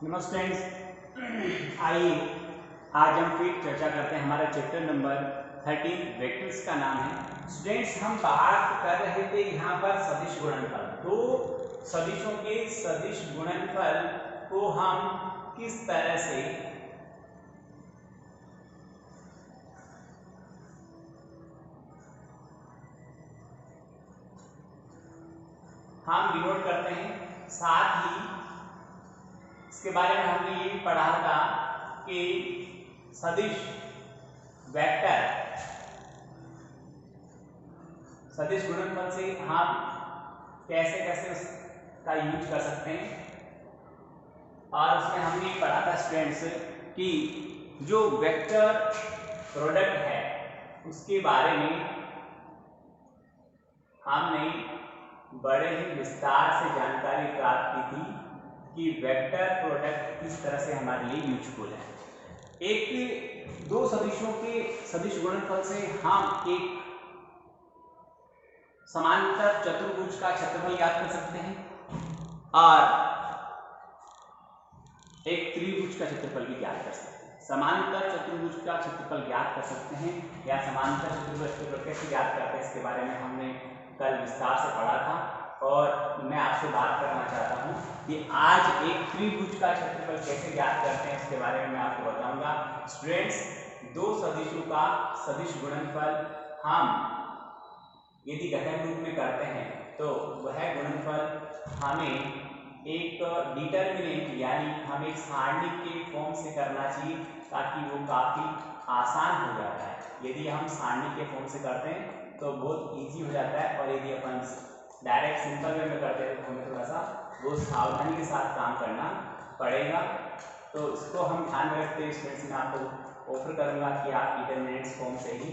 नमस्ते फ्रेंड्स, आइए आज हम फिर चर्चा करते हैं। हमारा चैप्टर नंबर 13 वेक्टर्स का नाम है। स्टूडेंट्स, हम बात कर रहे थे यहाँ पर सदिश गुणनफल। दो सदिशों के सदिश गुणनफल को हम किस तरह से हम डिनोट करते हैं। साथ ही इसके बारे में हमने ये भी पढ़ा था कि सदिश वेक्टर सदिश गुणनफल से हम कैसे कैसे उसका यूज कर सकते हैं। और उसमें हमने ये पढ़ा था स्टूडेंट्स कि जो वेक्टर प्रोडक्ट है उसके बारे में हमने बड़े ही विस्तार से जानकारी प्राप्त की थी कि वेक्टर प्रोडक्ट किस तरह से हमारे लिए यूजफुल है। एक दो सदिशों के सदिश गुणनफल से हम एक समांतर चतुर्भुज का क्षेत्रफल ज्ञात कर सकते हैं और एक त्रिभुज का क्षेत्रफल भी ज्ञात कर सकते हैं। समांतर चतुर्भुज का क्षेत्रफल ज्ञात कर सकते हैं या समांतर चतुर्भुज का क्षेत्रफल कैसे ज्ञात करते हैं, इसके बारे में हमने कल विस्तार से पढ़ा था। और मैं आपसे बात करना चाहता हूं कि आज एक त्रिभुज का क्षेत्रफल कैसे ज्ञात करते हैं, इसके बारे में मैं आपको बताऊंगा। स्टूडेंट्स, दो सदिशों का सदिश गुणनफल हम यदि घटक रूप में करते हैं तो वह गुणनफल हमें एक डिटर्मिनेंट यानी हम एक सारणी के फॉर्म से करना चाहिए ताकि वो काफ़ी आसान हो जाता है। यदि हम सारणी के फॉर्म से करते हैं तो बहुत इजी हो जाता है, और यदि अपन डायरेक्ट सिंपल वे में करते हैं तो हमें थोड़ा सा वो सावधानी के साथ काम करना पड़ेगा। तो इसको हम ध्यान में रखते हैं स्टूडेंट्स, मैं आपको ऑफर करूँगा कि आप डिटर्मिनेंट्स फॉर्म से ही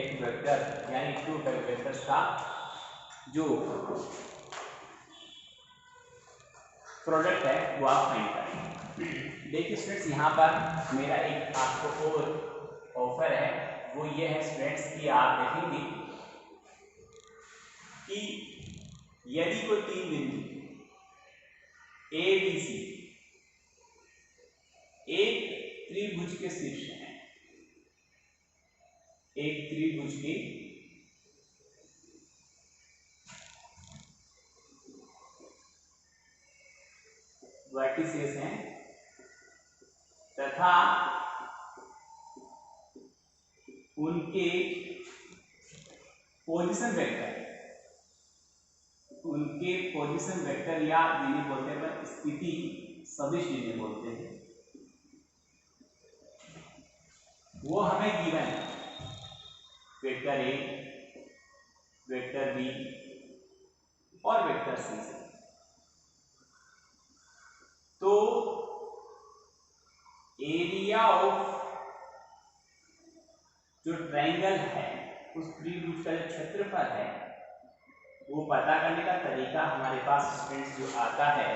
एक वेक्टर यानी टू वेक्टर्स का जो प्रोडक्ट है वो आप फाइंड करेंगे। देखिए स्टूडेंट्स, यहाँ पर मेरा एक आपको और ऑफर है, वो ये है स्टूडेंट्स कि आप देखेंगे कि यदि कोई तीन बिंदु ए बी सी एक त्रिभुज के शीर्ष हैं, एक त्रिभुज के वर्टिसेस हैं तथा उनके पोजीशन वेक्टर या जिन्हें बोलते हैं स्थिति सदिश जिन्हें बोलते हैं, वो हमें गिवन है। वेक्टर ए, वेक्टर बी और वेक्टर सी से। तो एरिया ऑफ जो ट्रायंगल है उस त्रिभुज का जो क्षेत्रफल है वो पता करने का तरीका हमारे पास स्टूडेंट्स जो आता है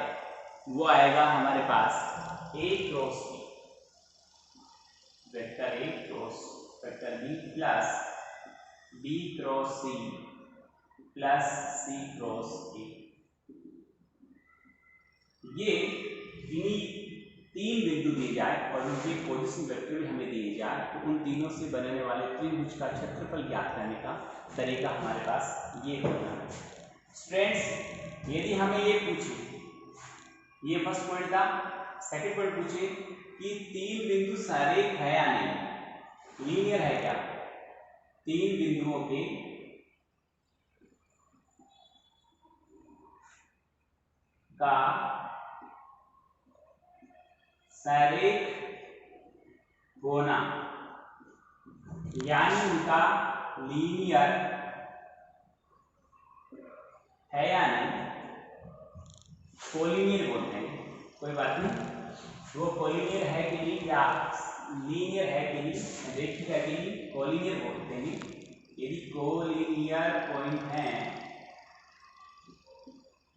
वो आएगा हमारे पास A cross B, vector A cross vector B plus B cross C plus C cross A. ये इन्हीं तीन बिंदु दिए जाए और उनके पोजीशन वेक्टर भी हमें दिए जाए तो उन तीनों से बनने वाले त्रिभुज का क्षेत्रफल ज्ञात करने का तरीका हमारे पास ये होता है। स्टूडेंट्स, यदि हमें ये पूछे, ये फर्स्ट पॉइंट था, सेकंड पॉइंट पूछे कि तीन बिंदु सरेख है या नहीं, लीनियर है क्या, तीन बिंदुओं के का सरेख होना यानी उनका लीनियर है या नहीं, कोलिनियर बोलते हैं, कोई बात नहीं, वो कोलिनियर है कि नहीं या लीनियर है कि नहीं, देखिएगा कि नहीं, कोलिनियर बोलते हैं। यदि कोलिनियर पॉइंट है,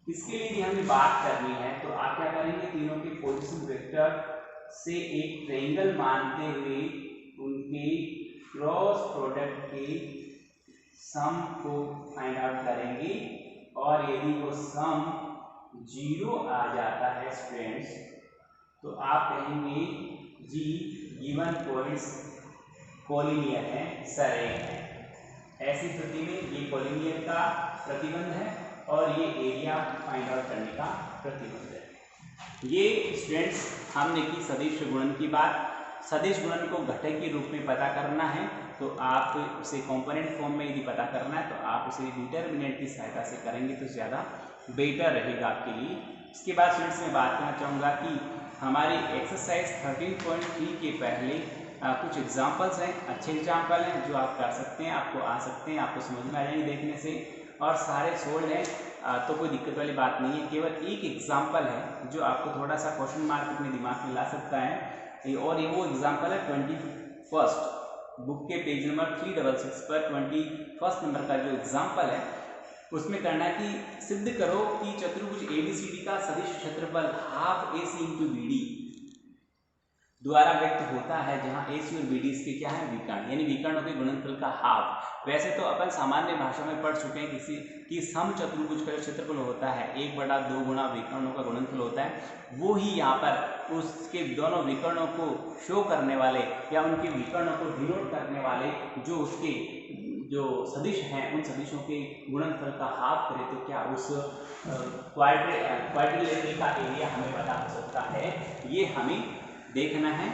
इसके लिए भी हमें बात करनी है तो आप क्या करेंगे, तीनों के पोजीशन वेक्टर से एक ट्रायंगल मानते हुए उनके क्रॉस प्रोडक्ट के सम को फाइंड आउट करेंगे, और यदि वो सम 0 आ जाता है स्टूडेंट्स तो आप कहेंगे जी गिवन पॉइंट्स कोलिनियर है, सरे है। ऐसी स्थिति में ये कोलिनियर का प्रतिबंध है और ये एरिया फाइंड आउट करने का प्रतिबंध है। ये स्टूडेंट्स हमने की सदिश गुणन की बात। सदिश गुणन को घटक के रूप में पता करना है तो आप उसे कंपोनेंट फॉर्म में यदि पता करना है तो आप उसे डिटर्मिनेंट की सहायता से करेंगे तो ज़्यादा बेटर रहेगा आपके लिए। इसके बाद स्टूडेंट्स मैं बात करना चाहूँगा कि हमारी एक्सरसाइज 13.3 के पहले कुछ एग्जाम्पल्स हैं, अच्छे एग्जाम्पल हैं जो आप कर सकते हैं, आपको आ सकते हैं, आपको समझ में आ जाएंगे देखने से, और सारे सोल्ड हैं तो कोई दिक्कत वाली बात नहीं है। केवल एक एग्जाम्पल है जो आपको थोड़ा सा क्वेश्चन मार्क अपने दिमाग में ला सकता है, और ये वो एग्जाम्पल है 21 बुक के पेज नंबर 366 पर 21 नंबर का जो एग्जाम्पल है उसमें करना है कि सिद्ध करो कि चतुर्भुज ABCD का सदिश क्षेत्रफल हाफ AC इंटू BD द्वारा व्यक्त होता है, जहां AC और BD इसके क्या है विकर्ण, यानी विकर्णों के गुणनफल का हाफ। वैसे तो अपन सामान्य भाषा में पढ़ चुके हैं किसी कि सम चतुर्भुज का क्षेत्रफल होता है 1/2 गुणा विकर्णों का गुणनफल होता है, वो ही यहाँ पर उसके दोनों विकर्णों को शो करने वाले या उनके विकर्णों को डिनोट करने वाले जो उसके जो सदिश हैं उन सदिशों के गुणनफल का हाफ करें तो क्या उस क्वाड्रिलेटरल का एरिया हमें पता हो सकता है, ये हमें देखना है।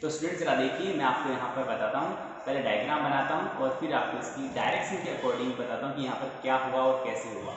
तो स्टूडेंट जरा देखिए, मैं आपको यहाँ पर बताता हूँ, पहले डायग्राम बनाता हूँ और फिर आपको इसकी डायरेक्शन के अकॉर्डिंग बताता हूँ कि यहाँ पर क्या हुआ और कैसे हुआ।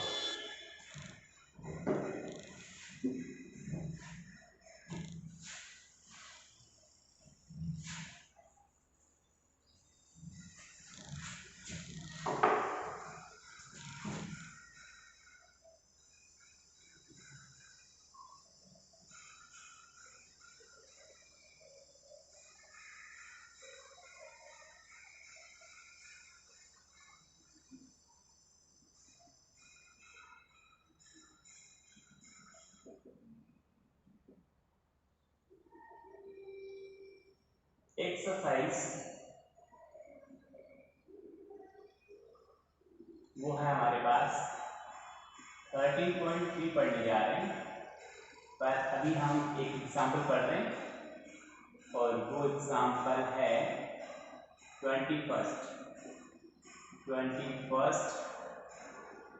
एक्सरसाइज वो है हमारे पास 13.3 पढ़ने जा रहे हैं, पर अभी हम एक एग्जाम्पल पढ़ रहे हैं और वो एग्जाम्पल है 21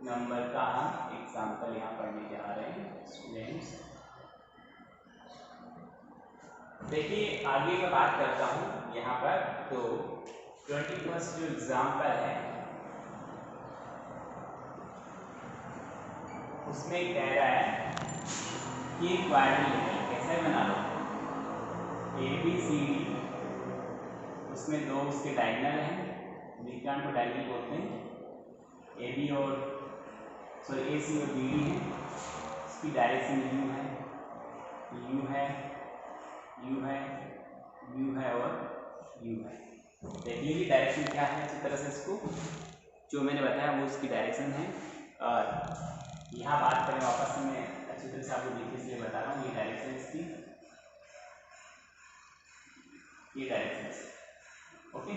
नंबर का हम एग्जाम्पल यहाँ पढ़ने जा रहे हैं स्टूडेंट्स। देखिए आगे मैं बात करता हूँ यहाँ पर, तो 21 जो एग्जाम्पल है उसमें कह रहा है कि क्वाड्रिलेटरल कैसे बना लो, ABCD उसमें दो उसके डायगोनल हैं, विकर्ण को डायगोनल बोलते हैं, AC और BD है, इसकी डायरेक्शन U है और U है। देख लीजिए डायरेक्शन क्या है, अच्छी तरह से इसको जो मैंने बताया वो उसकी डायरेक्शन है। और यहाँ बात करें वापस से, मैं अच्छी तरह से आपको देखिए इसलिए बता रहा हूँ, ये डायरेक्शन इसकी, ये डायरेक्शन, ओके।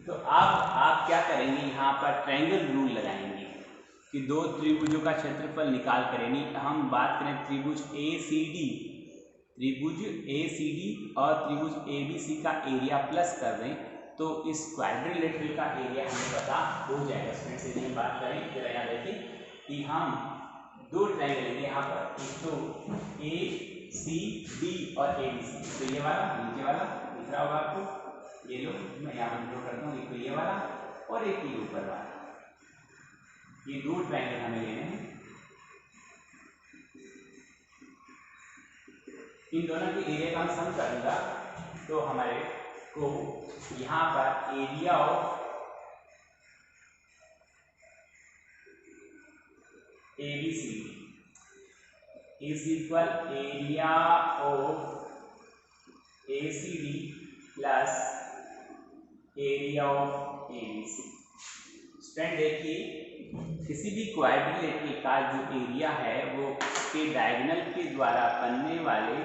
तो अब आप क्या करेंगे, यहाँ पर ट्रायंगल रूल लगाएंगे कि दो त्रिभुजों का क्षेत्रफल निकाल कर, यानी हम बात करें त्रिभुज ACD और त्रिभुज ABC का एरिया प्लस कर दें तो इस क्वाड्रिलेटरल का एरिया हमें पता हो जाएगा। स्टूडेंट्स यदि हम बात करें, जरा यहाँ देखिए कि हम दो ट्रायंगल लेंगे यहाँ पर, एक तो ACD और ABC, तो ये वाला नीचे वाला दिख रहा होगा आपको, ये लो मैं यहाँ पर ड्रॉ करता हूँ, एक तो ये वाला और एक ये ऊपर वाला, ये दो ट्रायंगल हमें लेने हैं। इन दोनों के एरिया का हम सम करूंगा तो हमारे को यहाँ पर area of ABCD is equal area of ACD plus area of ABC। Student देखिए, किसी भी क्वाड्रिलेटरल का जो एरिया है वो उसके डायगोनल के द्वारा बनने वाले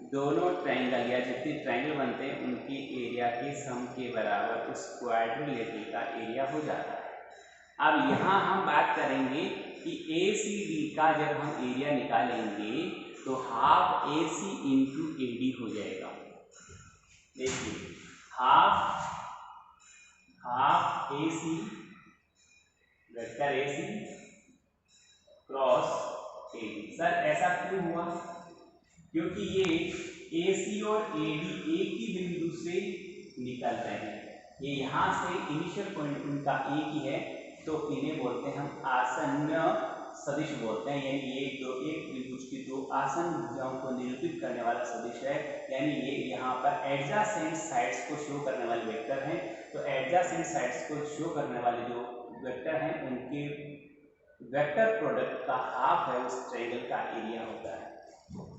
दोनों ट्रायंगल या जितने ट्रायंगल बनते हैं उनके एरिया के सम के बराबर उस क्वाड्रिलेटरल का एरिया हो जाता है। अब यहाँ हम बात करेंगे कि ACD का जब हम एरिया निकालेंगे तो half A C into A D हो जाएगा। देखिए half A C vector A C cross A D. Sir ऐसा क्यों हुआ? क्योंकि ये ए सी और ए डी एक ही बिंदु से निकल रहे हैं। ये यहाँ से इनिशियल पॉइंट उनका एक ही है, तो इन्हें बोलते हैं हम आसन्न सदिश बोलते हैं। यानी ये जो एक त्रिभुज की दो आसन्न भुजाओं को निरूपित करने वाला सदिश है। यानी ये यहाँ पर एडजेसेंट साइड्स को शो करने वाले वेक्टर हैं। तो एडजेसेंट साइड्स को शो करने वाले जो वेक्टर हैं उनके वेक्टर प्रोडक्ट का हाफ है उस ट्रायंगल का एरिया होता है।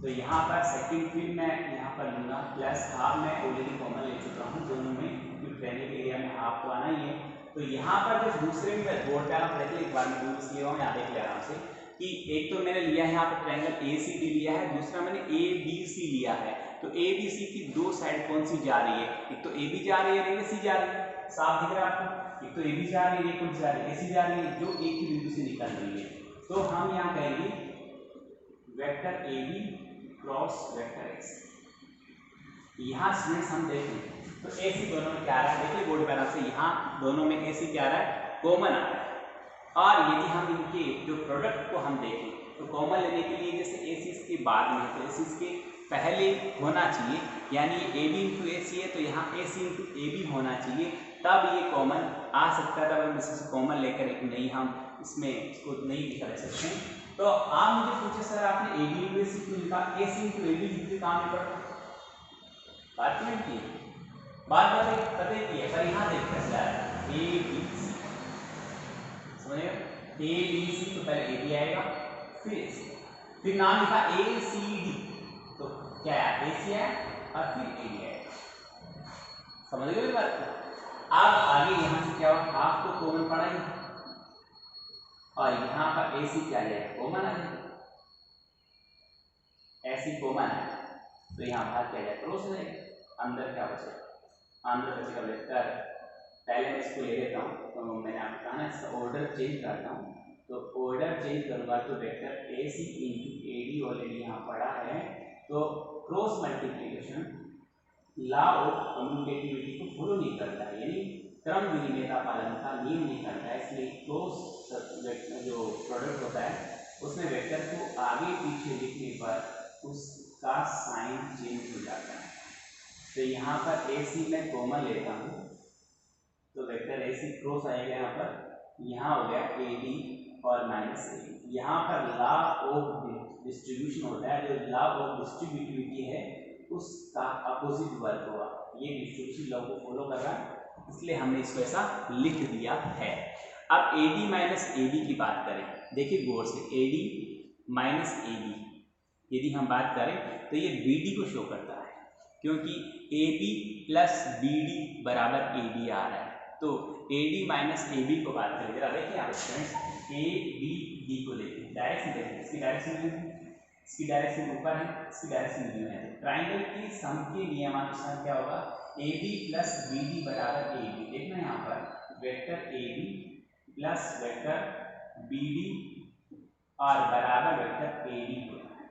तो यहाँ पर सेकंड फिर मैं यहाँ पर लूँगा प्लस हाफ। मैं ऑलरेडी कॉमन ले चुका हूँ दोनों में, क्योंकि ट्रायंगल एरिया में हाफ तो आना ही है। तो यहाँ पर जो दूसरे में बोर्ड पे आप देख ले, एक बार में दूर इसलिए हूँ, यहाँ देख ले आराम से कि एक तो मैंने लिया है यहाँ पर ट्रायंगल ए सी डी लिया है, दूसरा मैंने ए बी सी लिया है। तो ए बी सी की दो साइड कौन सी जा रही है? एक तो ए बी जा रही है, एक सी जा रही है। साफ दिख रहा है आपको? एक तो ए बी जा रही है, एक कौन सी जा रही है? ए सी जा रही है, जो एक ही बिंदु से निकल रही है। तो हम यहाँ कहेंगे vector A B cross vector X. यहाँ स्टूडेंट्स हम देखें तो ए सी दोनों में क्या आ रहा है? देखिए बोर्ड पर से यहाँ दोनों में ए सी क्या आ रहा है? कॉमन आ रहा है। और यदि हम इनके जो प्रोडक्ट को हम देखें तो कॉमन लेने के लिए जैसे ए सी इसके बाद में है तो ए सी इसके पहले होना चाहिए। यानी ए बी इंटू ए सी है तो यहाँ ए सी इंटू ए बी होना चाहिए, तब ये कॉमन आ सकता है। तब हम इससे कॉमन लेकर एक नहीं हम इसमें इसको नहीं दिखा सकते हैं। तो आप मुझे पूछे सर आपने ए बी इंटू ए सी क्यों लिखा? ए सी इंटू ए बी लिखते काम नहीं पड़ता? बात क्यों की बात पता की है, पर यहाँ देखते हैं ए बी सी, समझे? ए बी सी तो पहले ए बी आएगा, फिर नाम लिखा ए सी डी, तो क्या है? ए सी है और फिर ए डी आएगा। समझ गए बात? अब आगे यहाँ से क्या हुआ? हाफ तो कॉमन पड़ा ही और यहाँ पर ए सी क्या है? कॉमन आ जाएगा। ऐसी कॉमन है तो यहाँ बाहर क्या जाए? क्रॉस हो जाएगा। अंदर क्या बचेगा? अंदर बचेगा वेक्टर। पहले मैं इसको ले लेता हूँ, तो मैंने आपको कहा ना इसका ऑर्डर चेंज करता हूँ। तो ऑर्डर चेंज करूँगा तो vector A C into A D already यहाँ पड़ा है। तो cross multiplication law of commutativity को फॉलो नहीं करता है, यानी क्रम विनिमयता पालन का नियम नहीं करता है। इसलिए क्रॉस जो प्रोडक्ट होता है उसमें वेक्टर को आगे पीछे लिखने पर उसका साइन चेंज हो जाता है। तो यहाँ पर ए सी मैं कॉमन लेता हूँ तो वेक्टर ए सी क्रॉस आएगा यहाँ पर, यहाँ हो गया ए डी और माइनस ए डी। यहाँ पर लॉ ऑफ डिस्ट्रीब्यूशन होता है, जो लॉ ऑफ डिस्ट्रीब्यूटिविटी है उसका अपोजिट वर्क होगा। ये डिस्ट्रीब्यूशन लॉ को फॉलो कर रहा है, इसलिए हमने इसको ऐसा लिख दिया है। अब A D minus A B की बात करें, देखिए गौर से A D minus A B यदि हम बात करें तो ये बी डी को शो करता है, क्योंकि A B plus B D बराबर ए डी आ रहा है। तो A D minus A B को बात करें, जरा देखिए आप फ्रेंड्स, ए बी डी को देखिए, डायरेक्शन देखिए, इसकी डायरेक्शन इसकी डायरेक्शन ऊपर है, इसकी डायरेक्शन नीचे है। तो ट्राइंगल की सम के नियमानुसार क्या होगा? A B plus B D बराबर ए बी। देखना यहाँ पर vector A B plus vector B D और बराबर वेक्टर ए डी होता है।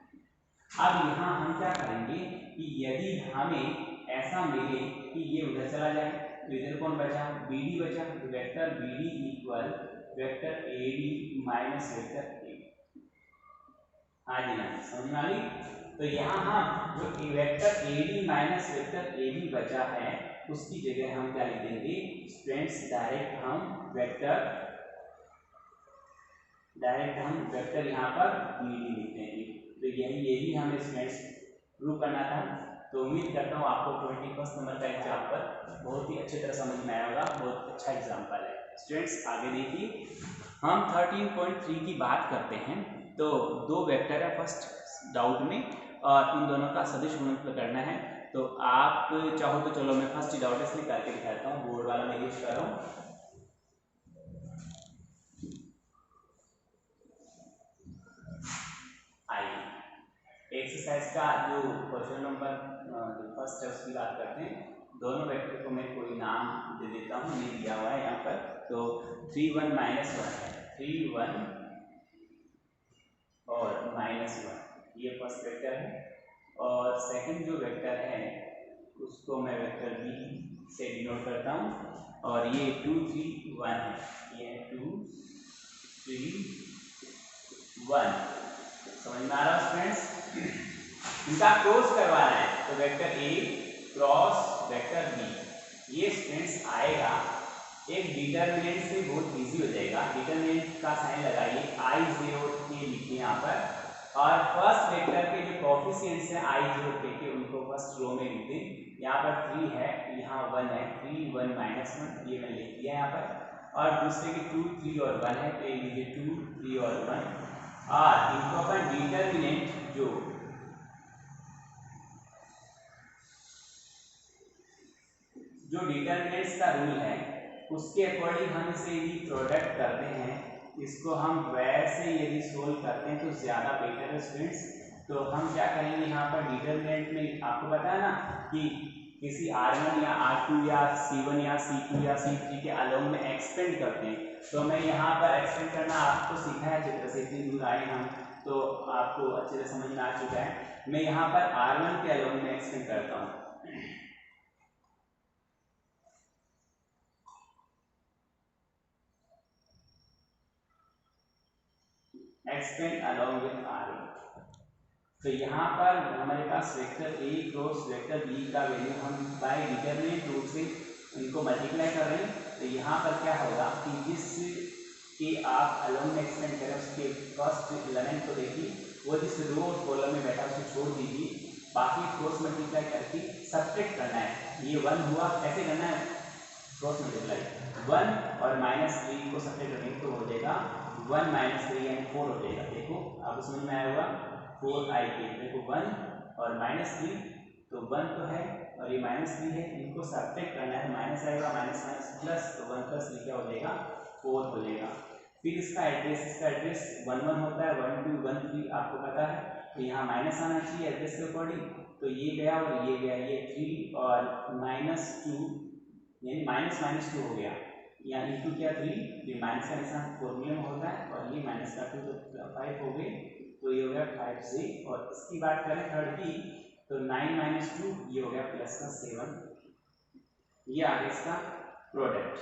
अब यहाँ हम क्या करेंगे कि यदि हमें ऐसा मिले कि ये उधर चला जाए तो इधर कौन बचा? बी डी बचा। तो vector B D equal vector A D minus vector A D. हाँ जी ना, समझ में आ गई? तो यहाँ हम जो vector A D minus vector A D बचा है उसकी जगह हम क्या लिख देंगे स्टूडेंट्स? डायरेक्ट हम वेक्टर यहाँ पर बी डी लिख देंगे। तो यही हमें स्टूडेंट्स प्रूव करना था। तो उम्मीद करता हूँ आपको 21 नंबर का एग्जाम्पल बहुत ही अच्छी तरह समझ में आया होगा। बहुत अच्छा एग्जाम्पल है स्टूडेंट्स। आगे देखिए, हम 13.3 की बात करते हैं। तो दो वेक्टर है फर्स्ट डाउट में और उन दोनों का सदिश गुणनफल करना है। तो आप चाहो तो चलो मैं फर्स्ट डाउट इसलिए करके दिखाता हूँ, बोर्ड वाला मैं यूज कर रहा हूँ। एक्सरसाइज का जो क्वेश्चन नंबर जो फर्स्ट है उसकी बात करते हैं। दोनों वेक्टर को मैं कोई नाम दे देता हूँ, नहीं दिया हुआ है यहाँ पर। तो 3 1 -1 है, 3 1 और -1। ये फर्स्ट वेक्टर है, और सेकंड जो वेक्टर है उसको मैं वेक्टर बी से डिनोट करता हूँ, और ये 2 3 1 है, ये 2 3 1। समझ में आ रहा है फ्रेंड्स? इनका क्रॉस करवाना है तो vector A cross vector B, ये फ्रेंड्स आएगा एक डिटरमिनेंट से बहुत इजी हो जाएगा। डिटरमिनेंट का साइन लगाइए, i0 के लिखिए यहाँ पर, और फर्स्ट वेक्टर के जो कोएफिशिएंट्स हैं i0 के उनको फर्स्ट रो में लिख दें। यहाँ पर 3 है, यहाँ 1 है, 3 1 -1 ये मैंने लिख दिया यहाँ पर, और दूसरे के 2 3 और 1 है तो ये लीजिए 2 3 और 1, और इनको अपन डिटरमिनेंट जो डिटरमिनेंट्स का रूल है उसके अकॉर्डिंग हम इसे यदि प्रोडक्ट करते हैं, इसको हम वैसे यदि सोल्व करते हैं तो ज़्यादा बेटर है स्टूडेंट्स। तो हम क्या करेंगे यहाँ पर डिटरमिनेंट में, आपको पता है ना कि किसी R1 या R2 या C1 या C2 या C3 के अलोंग में एक्सपेंड करते हैं, तो मैं यहाँ पर एक्सपेंड करना आपको सीखा है चित्र से, इतनी दूर आए हम तो आपको अच्छे से समझ में आ चुका है। मैं यहाँ पर R1 के अलोंग में एक्सपेंड करता हूँ, एक्सपेंड अलोंग विद R1। तो यहाँ पर हमारे पास vector A cross vector B का वैल्यू हम बाय डिटरमिनेंट रूप से इनको मल्टीप्लाई कर रहे हैं। तो यहाँ पर क्या होगा कि जिस के आप अलोंग में एक्सपेंड करें उसके फर्स्ट एलिमेंट को देखिए, वो जिस रो और कॉलम में बैठा उसे छोड़ दीजिए, बाकी क्रॉस मल्टीप्लाई करके सब्ट्रैक्ट करना है। ये 1 हुआ, कैसे करना है क्रॉस मल्टीप्लाई, 1 और -3 को सब्ट्रैक्ट करेंगे तो हो जाएगा 1 - 3 यानी 4 हो जाएगा। देखो आपको समझ में आया होगा, 4i के देखो 1 और -3, तो 1 तो है और ये -3 है, इनको सब्ट्रैक्ट करना है, माइनस आएगा, माइनस प्लस, तो 1 प्लस 3 क्या हो जाएगा 4 हो जाएगा। फिर इसका एड्रेस 1 1 होता है, 1 2 1 3 आपको पता है, तो यहाँ माइनस आना चाहिए एड्रेस के अकॉर्डिंग, तो ये गया और ये गया, ये 3 और -2 यानी -2 हो गया, यहाँ इंटू क्या 3, ये माइनस का निशान फॉर्मूले में होता है, और ये माइनस का 2 तो 5 हो गए, तो ये हो गया 5 से। और इसकी बात करें थर्ड की, तो 9 - 2 ये हो गया प्लस का 7, ये आ गया इसका प्रोडक्ट,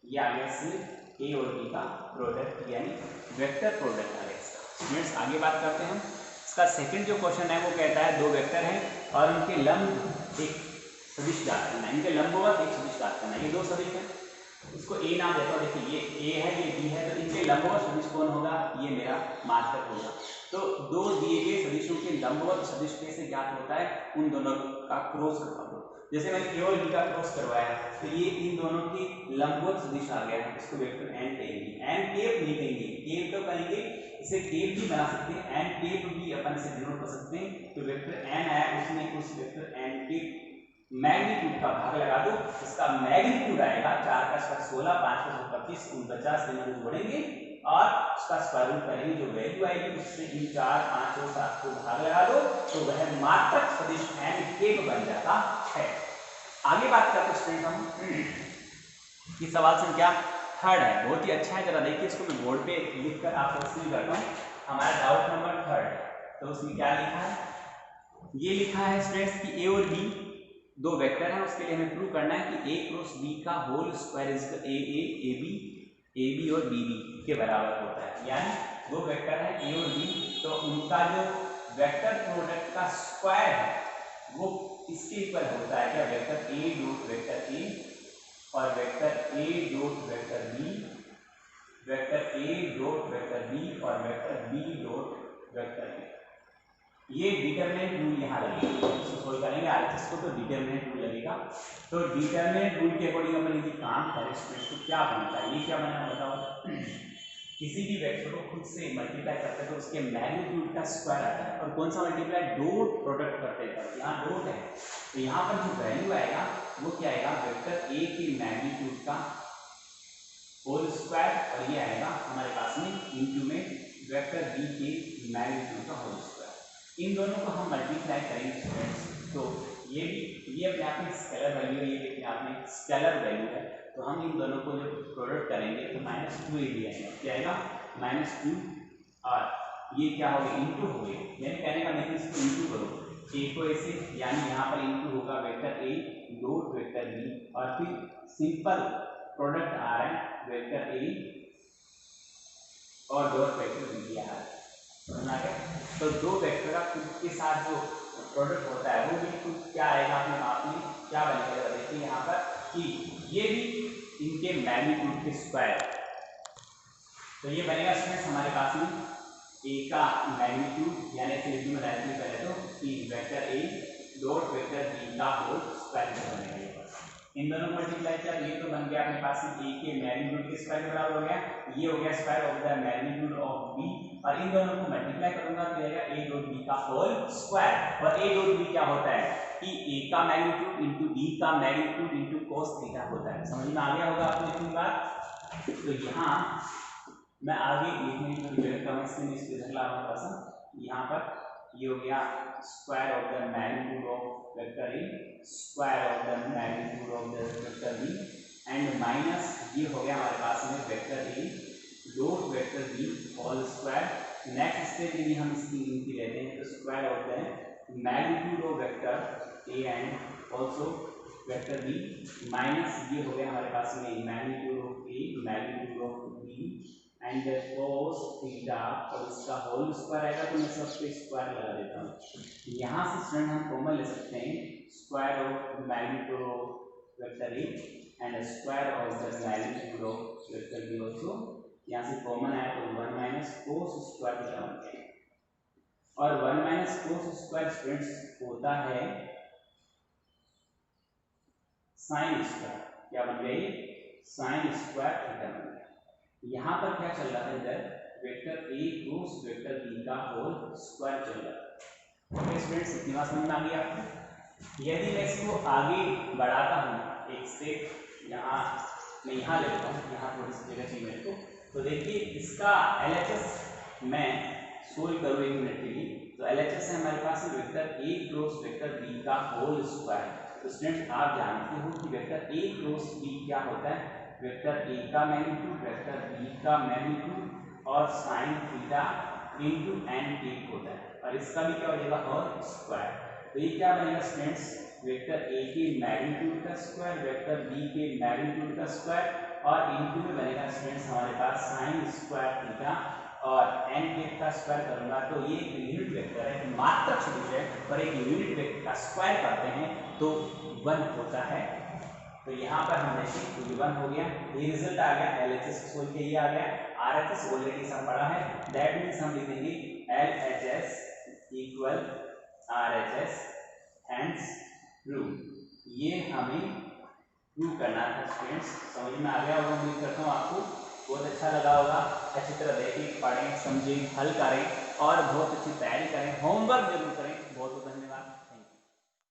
ये आ गया सिर्फ ए और बी का प्रोडक्ट यानी वेक्टर प्रोडक्ट आ गया इसका। स्टूडेंट्स आगे बात करते हैं हम, इसका सेकंड जो क्वेश्चन है वो कहता है दो वेक्टर हैं और उनके लंब एक सदिश ज्ञात करना है, इनके लंबवत एक सदिश ज्ञात करना है। ये दो सदिश हैं, इसको ए नाम देता हूँ, देखिए ये ए है ये बी है, तो इनके लंबवत सदिश कौन होगा, ये मेरा मार्कर होगा। तो दो दिए गए सदिशों के लंबवत सदिश कैसे ज्ञात होता है, उन दोनों का क्रॉस करवा दो। जैसे मैंने केवल बी का क्रॉस करवाया तो ये इन दोनों की लंबवत सदिश आ गया, इसको वेक्टर एन कहेंगे, एन केप नहीं कहेंगे, केप तो कहेंगे, इसे केप भी बना सकते हैं, एन केप भी अपन इसे डिनोट कर सकते हैं। तो वेक्टर एन आया, उसमें उस वेक्टर एन के मैग्नीट्यूड का भाग लगा दो, इसका मैग्नीट्यूड आएगा 4 का स्क्वायर 16, 5 का 25, 49 से हम जोड़ेंगे और उसका स्क्वायर रूट करेंगे, जो वैल्यू आएगी उससे इन 4 5 और 7 को भाग लगा दो, तो वह मात्रक सदिश एन केप बन जाता है। आगे बात करते हैं स्टूडेंट हम, ये सवाल संख्या थर्ड है, बहुत ही अच्छा है, जरा देखिए इसको मैं बोर्ड पे लिखकर आपको एक्सप्लेन करता हूँ। हमारा डाउट नंबर थर्ड, तो उसमें क्या लिखा है, ये लिखा है स्टूडेंट्स कि ए और बी दो वेक्टर हैं, उसके लिए हमें प्रूव करना है कि a क्रॉस b का whole square is A B और बी बी के बराबर होता है। यानी दो वेक्टर हैं a और b, तो उनका जो वेक्टर प्रोडक्ट का स्क्वायर है वो इसके इक्वल होता है क्या, vector a dot vector a और vector a dot vector b, vector a dot vector b और vector b dot vector b। ये डिटरमिनेंट रूल यहाँ लगेगा, इसको सोल्व करेंगे आरएचएस को तो डिटरमिनेंट रूल लगेगा। तो डिटरमिनेंट रूल के अकॉर्डिंग अपन यदि काम करें स्टूडेंट्स तो क्या बनता है, ये क्या बना बताओ, किसी भी वेक्टर को खुद से मल्टीप्लाई करते हैं तो उसके मैग्नीट्यूड का स्क्वायर आता है, और कौन सा मल्टीप्लाई, डॉट प्रोडक्ट करते हैं, यहाँ डॉट है, तो यहाँ पर जो वैल्यू आएगा वो क्या आएगा, वेक्टर ए के मैग्नीट्यूड का होल स्क्वायर, और ये आएगा हमारे पास में इंटू में वेक्टर बी के मैग्नीट्यूड का होल स्क्वायर। इन दोनों को हम मल्टीप्लाई करेंगे स्टूडेंट्स, तो ये अपने आप में स्केलर वैल्यू है, ये अपने आप में स्केलर वैल्यू है, तो हम इन दोनों को जब प्रोडक्ट करेंगे तो -2 ए भी आएगा, क्या आएगा -2 और ये क्या हो गया इंटू हो गया, यानी कहने का मतलब इसको इंटू करो ए को ऐसे, यानी यहाँ पर इंटू होगा vector A dot vector B और फिर सिंपल प्रोडक्ट आ रहा है वेक्टर ए और डॉट वेक्टर बी आ रहा है, समझ आ गया। तो दो वेक्टर का खुद के साथ जो प्रोडक्ट होता है वो भी खुद क्या आएगा अपने आप में, क्या बनेगा देखिए यहाँ पर कि ये भी इनके मैग्नीट्यूड के स्क्वायर, तो ये बनेगा स्टूडेंट्स हमारे पास में ए का मैग्नीट्यूड यानी लिखने में डायरेक्टली पहले तो कि vector A dot vector B का होल स्क्वायर बनेगा। इन दोनों को मल्टीप्लाई किया ये तो बन गया अपने पास में ए के मैग्नीट्यूड के स्क्वायर के बराबर हो गया, ये हो गया square of the magnitude of B और इन दोनों को मल्टीप्लाई करूंगा तो आएगा ए डॉट बी का होल स्क्वायर। और ए डॉट बी क्या होता है कि ए का मैग्नीट्यूड इनटू बी का मैग्नीट्यूड इनटू cos थीटा होता है, समझ में आ गया होगा आपको इतनी बात। तो यहाँ मैं आगे लिखने की थोड़ी जगह कम इसलिए मैं इसको इधर ला रहा हूँ थोड़ा सा, यहाँ पर ये हो गया square of the magnitude of vector A square of the magnitude of the vector B and minus ये हो गया हमारे पास में vector A dot vector B whole square. Next step यदि हम इसकी गिनती लेते हैं तो square of the magnitude of vector A and also vector B minus ये हो गया हमारे पास में magnitude of A magnitude of B and cos theta और इसका होल स्क्वायर आएगा तो मैं सब पे स्क्वायर लगा देता हूँ। यहाँ से स्टूडेंट हम कॉमन ले सकते हैं square of magnitude of vector A and square of the magnitude of vector B also, यहाँ से कॉमन आया तो 1 माइनस cos स्क्वायर थीटा बन गया और 1 माइनस cos स्क्वायर स्टूडेंट्स होता है साइन स्क्वायर, क्या बन गया ये साइन स्क्वायर थीटा बन गया। यहाँ पर क्या चल रहा है इधर vector A cross vector B का होल स्क्वायर चल रहा है। ओके स्टूडेंट्स इतनी बात समझ में आ गई आपको। यदि मैं इसको आगे बढ़ाता हूँ एक स्टेप, यहाँ मैं यहाँ लेता हूँ, यहाँ थोड़ी सी जगह चाहिए मेरे को, तो देखिए इसका LHS मैं सोल्व करूँ 1 मिनट के लिए, तो LHS है हमारे पास vector A cross vector B का होल स्क्वायर। तो स्टूडेंट्स आप जानते हो कि वेक्टर ए क्रॉस बी क्या होता है, वेक्टर ए का मैग्नीट्यूड वेक्टर बी का मैग्नीट्यूड और साइन थीटा इनटू एन टेक होता है और इसका भी क्या हो जाएगा होल स्क्वायर। तो ये क्या बनेगा स्टूडेंट्स वेक्टर ए के मैग्नीट्यूड का स्क्वायर वेक्टर बी के मैग्नीट्यूड का स्क्वायर और इनटू में बनेगा स्टूडेंट्स हमारे पास साइन स्क्वायर थीटा और एन टेक का स्क्वायर करूंगा तो ये एक यूनिट वेक्टर है, मात्रक सदिश है और एक यूनिट वेक्टर का स्क्वायर करते हैं तो 1 होता है। तो यहाँ पर हम देखें तो 1 हो गया, ये रिजल्ट आ गया LHS को सोल्व किया, ये आ गया RHS ऑलरेडी सब पढ़ा है, दैट मीन्स हम लिख देंगे LHS equal RHS hence proved. ये हमें प्रूव करना था स्टूडेंट्स, समझ में आ गया होगा, उम्मीद करता हूँ आपको बहुत अच्छा लगा होगा। अच्छी तरह देखें, पढ़ें, समझें, हल करें और बहुत अच्छी तैयारी करें, होमवर्क जरूर करें। बहुत बहुत धन्यवाद।